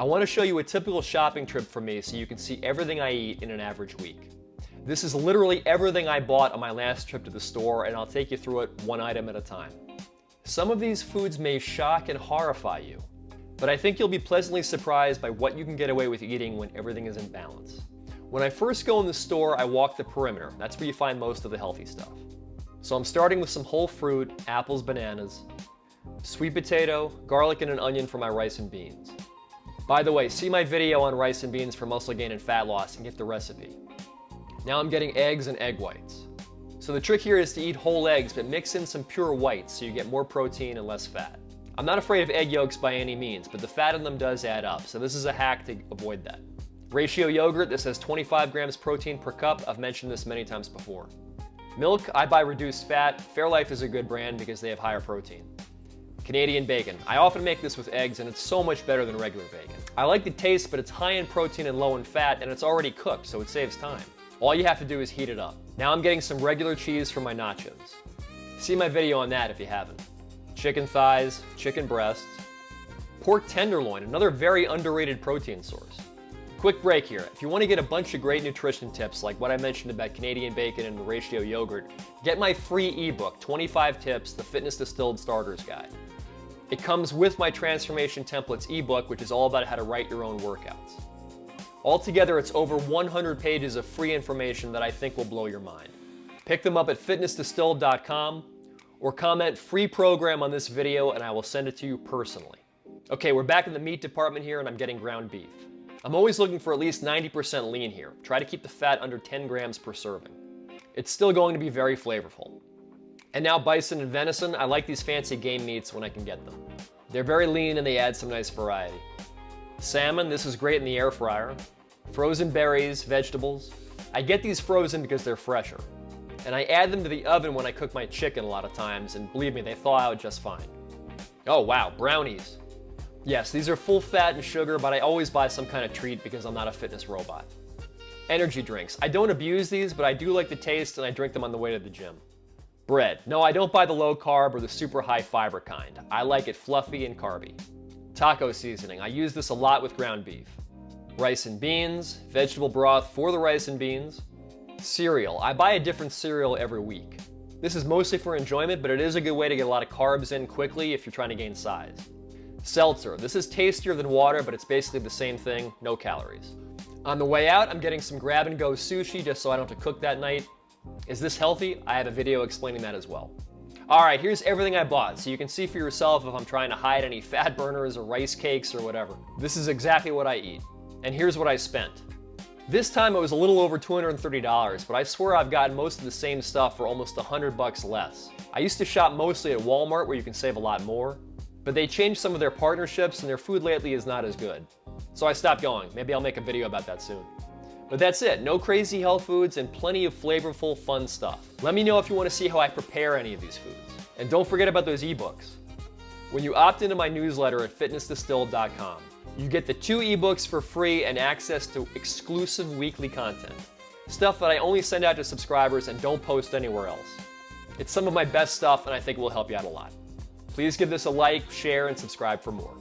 I want to show you a typical shopping trip for me so you can see everything I eat in an average week. This is literally everything I bought on my last trip to the store, and I'll take you through it one item at a time. Some of these foods may shock and horrify you, but I think you'll be pleasantly surprised by what you can get away with eating when everything is in balance. When I first go in the store, I walk the perimeter. That's where you find most of the healthy stuff. So I'm starting with some whole fruit, apples, bananas, sweet potato, garlic, and an onion for my rice and beans. By the way, see my video on rice and beans for muscle gain and fat loss and get the recipe. Now I'm getting eggs and egg whites. So the trick here is to eat whole eggs, but mix in some pure whites so you get more protein and less fat. I'm not afraid of egg yolks by any means, but the fat in them does add up, so this is a hack to avoid that. Ratio yogurt, this has 25 grams protein per cup. I've mentioned this many times before. Milk, I buy reduced fat. Fairlife is a good brand because they have higher protein. Canadian bacon. I often make this with eggs and it's so much better than regular bacon. I like the taste, but it's high in protein and low in fat, and it's already cooked, so it saves time. All you have to do is heat it up. Now I'm getting some regular cheese for my nachos. See my video on that if you haven't. Chicken thighs, chicken breasts, pork tenderloin, another very underrated protein source. Quick break here. If you want to get a bunch of great nutrition tips like what I mentioned about Canadian bacon and the ratio yogurt, get my free ebook, 25 Tips, the Fitness Distilled Starter's Guide. It comes with my Transformation Templates ebook, which is all about how to write your own workouts. Altogether, it's over 100 pages of free information that I think will blow your mind. Pick them up at fitnessdistilled.com or comment free program on this video and I will send it to you personally. Okay, we're back in the meat department here and I'm getting ground beef. I'm always looking for at least 90% lean here. Try to keep the fat under 10 grams per serving. It's still going to be very flavorful. And now bison and venison. I like these fancy game meats when I can get them. They're very lean and they add some nice variety. Salmon, this is great in the air fryer. Frozen berries, vegetables. I get these frozen because they're fresher. And I add them to the oven when I cook my chicken a lot of times, and believe me, they thaw out just fine. Oh wow, brownies. Yes, these are full fat and sugar, but I always buy some kind of treat because I'm not a fitness robot. Energy drinks. I don't abuse these, but I do like the taste and I drink them on the way to the gym. Bread. No, I don't buy the low carb or the super high fiber kind. I like it fluffy and carby. Taco seasoning. I use this a lot with ground beef. Rice and beans, vegetable broth for the rice and beans. Cereal. I buy a different cereal every week. This is mostly for enjoyment, but it is a good way to get a lot of carbs in quickly if you're trying to gain size. Seltzer. This is tastier than water, but it's basically the same thing, no calories. On the way out, I'm getting some grab-and-go sushi just so I don't have to cook that night. Is this healthy? I have a video explaining that as well. Alright, here's everything I bought, so you can see for yourself if I'm trying to hide any fat burners or rice cakes or whatever. This is exactly what I eat. And here's what I spent. This time it was a little over $230, but I swear I've gotten most of the same stuff for almost $100 less. I used to shop mostly at Walmart where you can save a lot more, but they changed some of their partnerships and their food lately is not as good. So I stopped going. Maybe I'll make a video about that soon. But that's it. No crazy health foods and plenty of flavorful, fun stuff. Let me know if you want to see how I prepare any of these foods. And don't forget about those ebooks. When you opt into my newsletter at fitnessdistilled.com, you get the 2 ebooks for free and access to exclusive weekly content. Stuff that I only send out to subscribers and don't post anywhere else. It's some of my best stuff and I think it will help you out a lot. Please give this a like, share, and subscribe for more.